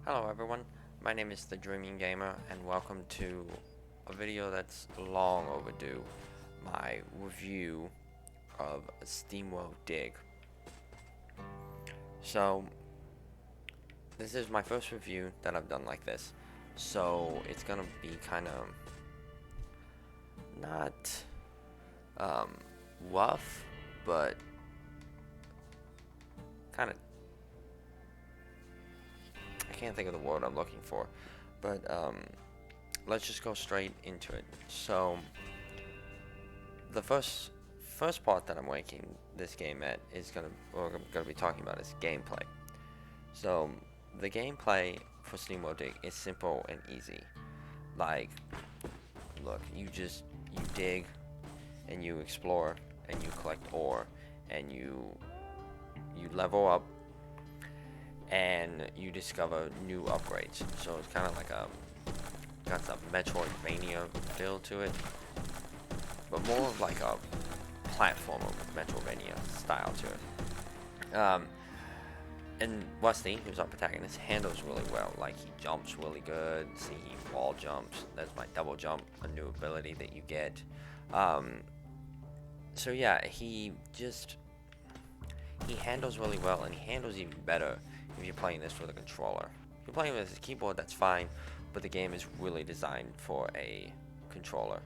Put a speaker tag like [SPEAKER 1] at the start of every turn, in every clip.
[SPEAKER 1] Hello everyone, my name is the Dreaming Gamer and welcome to a video that's long overdue, my review of Steamworld Dig. So, this is my first review that I've done like this, so it's gonna be kind of not um, rough, but kind of, I can't think of the word I'm looking for, but let's just go straight into it. So, the first part that I'm making this game at is I'm gonna be talking about is gameplay. So the gameplay for Steamworld Dig is simple and easy. Like, look, you dig and you explore and you collect ore and you level up and you discover new upgrades. So it's kind of like got some Metroidvania feel to it, but more of like a platformer with Metroidvania style to it. And Westy, who's our protagonist, handles really well. Like, he jumps really good. See, he wall jumps. That's my double jump, a new ability that you get. So yeah, he handles really well, and he handles even better if you're playing this with a controller. If you're playing with a keyboard, that's fine, but the game is really designed for a controller.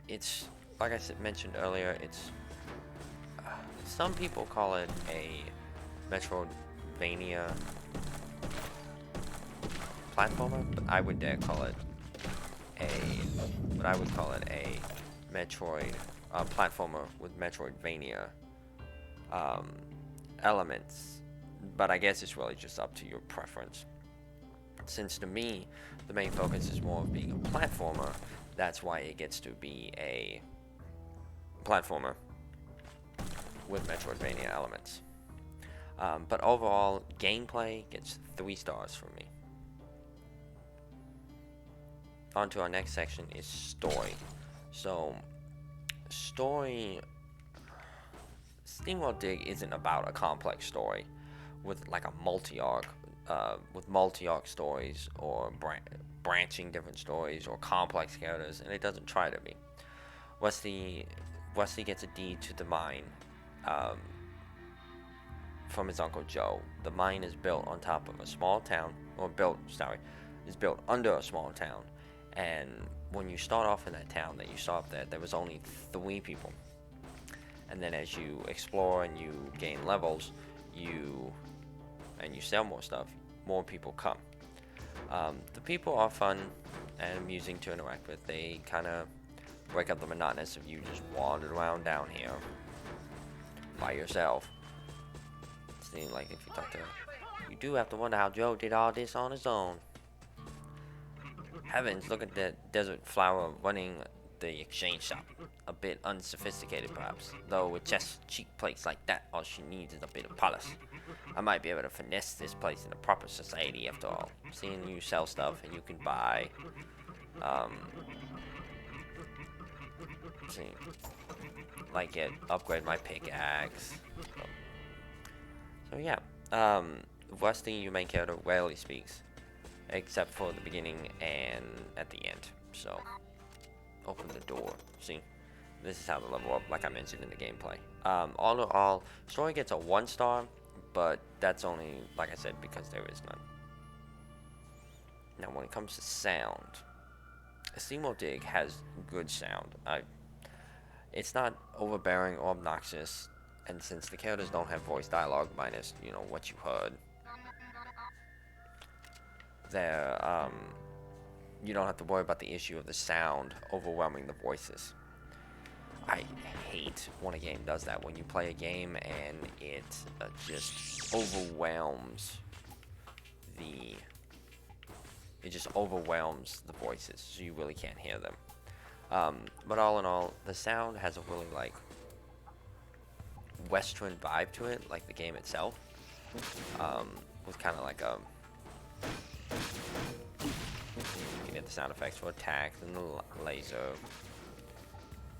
[SPEAKER 1] It's like I mentioned earlier. It's some people call it a Metroidvania platformer, but I would call it a Metroid platformer with Metroidvania um, elements. But I guess it's really just up to your preference. Since to me, the main focus is more of being a platformer, that's why it gets to be a platformer with Metroidvania elements. But overall, gameplay gets 3 stars from me. On to our next section is story. So, story... Steamworld Dig isn't about a complex story with like a multi-arc, with multi-arc stories or branching different stories or complex characters, and it doesn't try to be. Wesley gets a deed to the mine um, from his uncle Joe. The mine is built on top of a small town, is built under a small town. And when you start off in that town that you saw up there was only 3 people. And then as you explore and you gain levels, you sell more stuff, more people come. The people are fun and amusing to interact with. They kind of break up the monotonous of you just wandering around down here by yourself. Seems like if you talk to, you do have to wonder how Joe did all this on his own. Heavens, look at that desert flower running the exchange shop. A bit unsophisticated perhaps, though with just cheap plates like that, all she needs is a bit of polish. I might be able to finesse this place in a proper society after all. Seeing you sell stuff and you can buy, see, like upgrade my pickaxe. So yeah, Rusty, your main character, rarely speaks, except for the beginning and at the end. So, open the door. See, this is how to level up, like I mentioned in the gameplay. All in all, story gets a 1 star, but that's only, like I said, because there is none. Now, when it comes to sound, Steamworld Dig has good sound. It's not overbearing or obnoxious, and since the characters don't have voice dialogue minus, what you heard, there, you don't have to worry about the issue of the sound overwhelming the voices. I hate when a game does that, when you play a game and it just overwhelms the voices, so you really can't hear them. But all in all, the sound has a really like Western vibe to it, like the game itself, with kind of like you can get the sound effects for attacks and the laser.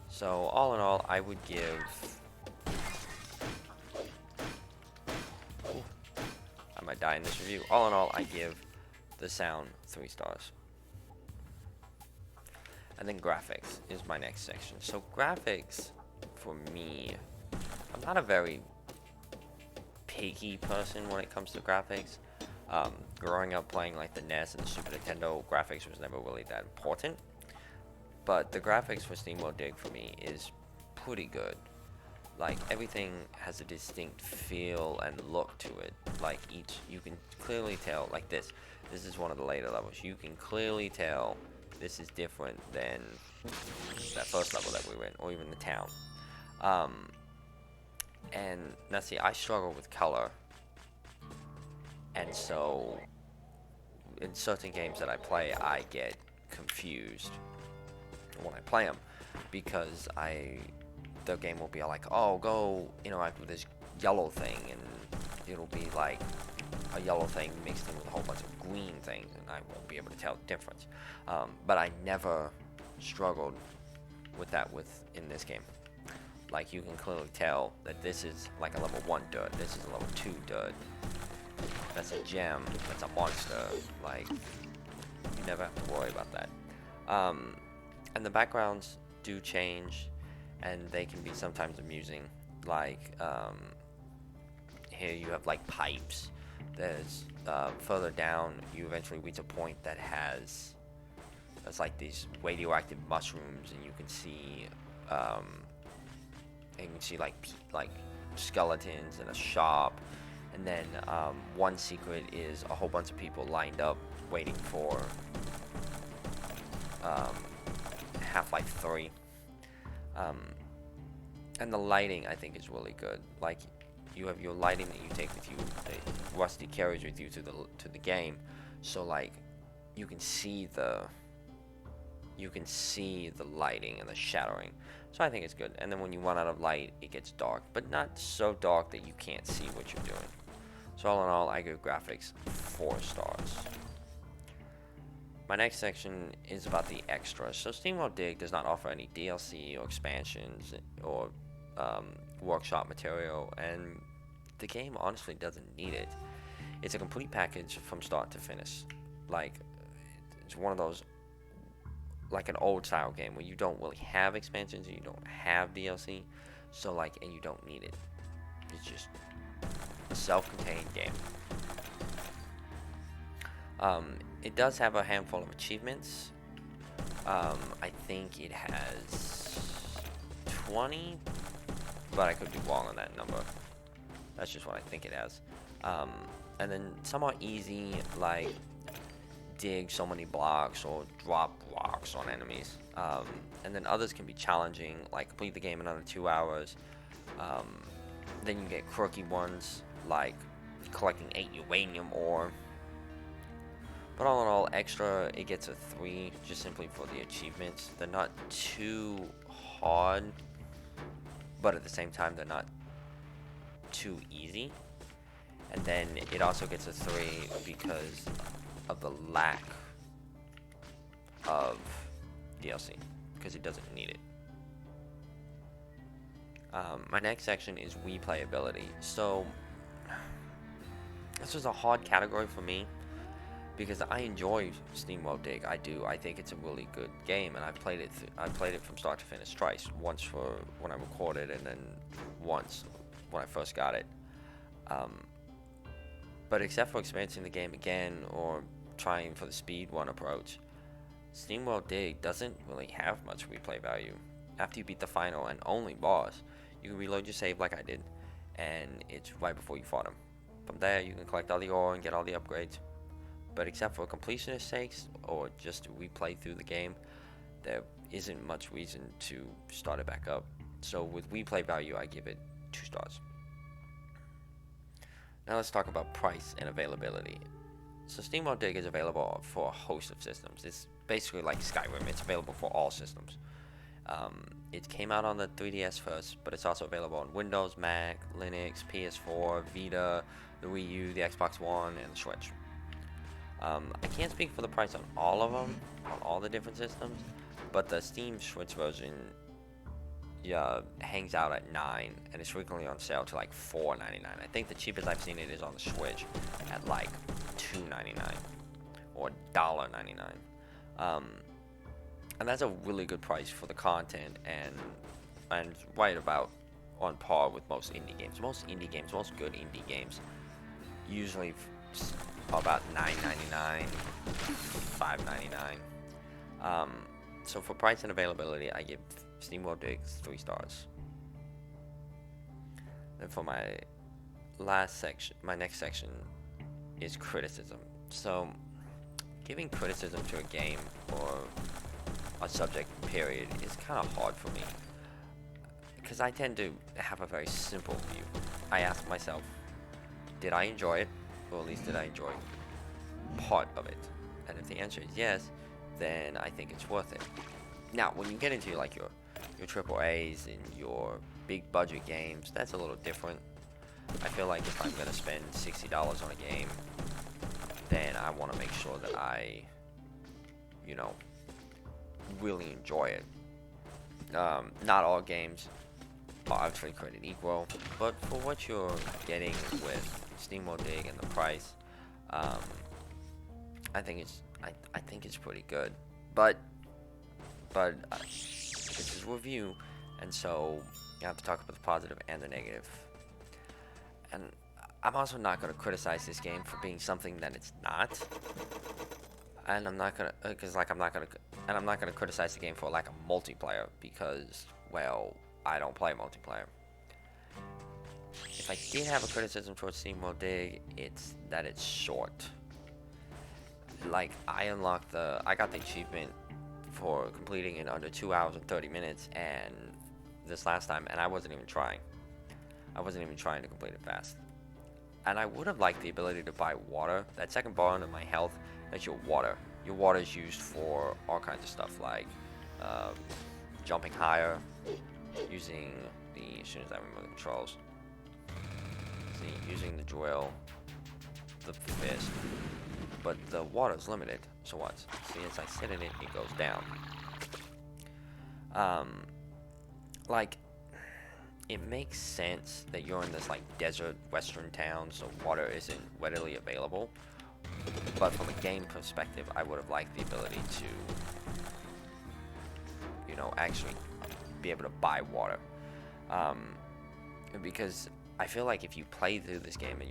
[SPEAKER 1] So all in all, I would give, I I die in this review. All in all, I give the sound 3 stars. And then graphics is my next section. So graphics, for me, I'm not a very picky person when it comes to graphics. Growing up playing like the NES and the Super Nintendo, graphics was never really that important. But the graphics for Steamworld Dig for me is pretty good. Like, everything has a distinct feel and look to it. Like, you can clearly tell, like this is one of the later levels. You can clearly tell this is different than that first level that we were in, or even the town. And now see, I struggle with color. And so, in certain games that I play, I get confused when I play them, because the game will be like, oh, go interact with this yellow thing, and it'll be like a yellow thing mixed in with a whole bunch of green things, and I won't be able to tell the difference. But I never struggled with that in this game. Like, you can clearly tell that this is like a level 1 dirt, this is a level 2 dirt, that's a gem, that's a monster. Like, you never have to worry about that. And the backgrounds do change, and they can be sometimes amusing. Like, here you have like pipes. There's further down, you eventually reach a point that has like these radioactive mushrooms, and you can see like skeletons in a shop. And then one secret is a whole bunch of people lined up waiting for Half-Life 3. And the lighting, I think, is really good. Like, you have your lighting that you take with you, that Rusty carries with you to the game. So like, you can see the lighting and the shadowing. So I think it's good. And then when you run out of light, it gets dark, but not so dark that you can't see what you're doing. So all in all, I give graphics 4 stars. My next section is about the extras. So Steamworld Dig does not offer any DLC or expansions or workshop material, and the game honestly doesn't need it. It's a complete package from start to finish. Like, it's one of those, like an old style game where you don't really have expansions and you don't have DLC, so like, and you don't need it. It's just a self-contained game. It does have a handful of achievements. I think it has 20, but I could be wrong on that number. That's just what I think it has. And then some are easy, like dig so many blocks or drop rocks on enemies. And then others can be challenging, like complete the game in under 2 hours. Then you get quirky ones, like collecting 8 uranium ore. But all in all, extra, it gets a 3 just simply for the achievements. They're not too hard, but at the same time, they're not too easy. And then it also gets a 3 because of the lack of DLC, because it doesn't need it. My next section is replayability. So this was a hard category for me, because I enjoy Steamworld Dig. I do. I think it's a really good game, and I played it from start to finish twice. Once for when I recorded, and then once when I first got it. But except for experiencing the game again or trying for the speed 1 approach, Steamworld Dig doesn't really have much replay value. After you beat the final and only boss, you can reload your save like I did, and it's right before you fought him. From there, you can collect all the ore and get all the upgrades. But except for completionist sakes, or just to replay through the game, there isn't much reason to start it back up. So with replay value, I give it 2 stars. Now let's talk about price and availability. So Steamworld Dig is available for a host of systems. It's basically like Skyrim. It's available for all systems. It came out on the 3DS first, but it's also available on Windows, Mac, Linux, PS4, Vita, the Wii U, the Xbox One, and the Switch. I can't speak for the price on all of them, on all the different systems, but the Steam Switch version hangs out at 9 and is frequently on sale to like $4.99. I think the cheapest I've seen it is on the Switch at like $2.99 or $1.99. And that's a really good price for the content, and right about on par with most indie games. Most good indie games usually about $9.99, $5.99. So for price and availability, I give Steamworld Dig 3 stars. Then for my next section is criticism. So giving criticism to a game or a subject period is kind of hard for me, because I tend to have a very simple view. I ask myself, did I enjoy it? Or at least did I enjoy part of it? And if the answer is yes, then I think it's worth it. Now, when you get into like your triple A's and your big budget games, that's a little different. I feel like if I'm gonna spend $60 on a game, then I want to make sure that I, really enjoy it. Not all games are obviously created equal, but for what you're getting with Steamworld Dig and the price, I think it's pretty good. But this is a review, and so you have to talk about the positive and the negative. And I'm also not going to criticize this game for being something that it's not. And I'm not gonna, I'm not gonna criticize the game for lack of multiplayer, because, well, I don't play multiplayer. If I did have a criticism towards Steamworld Dig, it's that it's short. Like, I got the achievement for completing in under 2 hours and 30 minutes, and this last time, and I wasn't even trying. I wasn't even trying to complete it fast. And I would have liked the ability to buy water. That second bar under my health, that's your water. Your water is used for all kinds of stuff, like jumping higher, using as soon as I remember the controls. See, using the drill, the fist, but the water is limited. So what? See, as I sit in it, it goes down. Like, it makes sense that you're in this like desert western town, so water isn't readily available. But from a game perspective, I would have liked the ability to, actually be able to buy water. Because I feel like if you play through this game and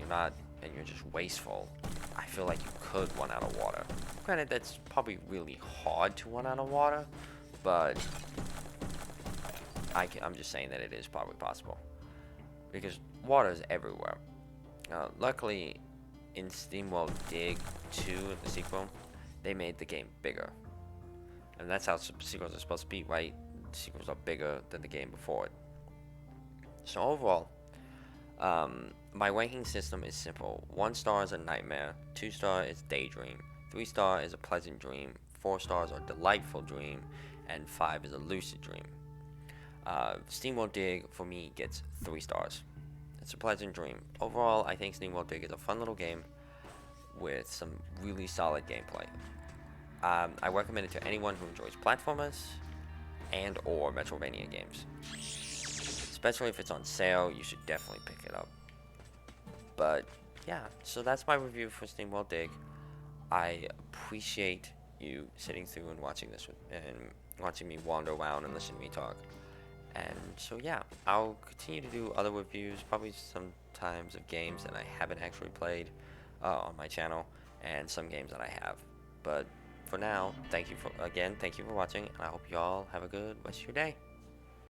[SPEAKER 1] you're just wasteful, I feel like you could run out of water. Granted, that's probably really hard to run out of water, but I'm just saying that it is probably possible, because water is everywhere. Luckily, in Steamworld Dig 2, the sequel, they made the game bigger. And that's how sequels are supposed to be, right? Sequels are bigger than the game before it. So overall, my ranking system is simple. 1 star is a nightmare, 2 star is daydream, 3 star is a pleasant dream, 4 stars are delightful dream, and 5 is a lucid dream. Steamworld Dig, for me, gets 3 stars. It's a pleasant dream. Overall, I think Steamworld Dig is a fun little game with some really solid gameplay. I recommend it to anyone who enjoys platformers and or Metroidvania games. Especially if it's on sale, you should definitely pick it up. But yeah, so that's my review for Steamworld Dig. I appreciate you sitting through and watching this and watching me wander around and listen to me talk. And so yeah, I'll continue to do other reviews, probably sometimes of games that I haven't actually played on my channel, and some games that I have. But for now, thank you for watching, and I hope you all have a good rest of your day.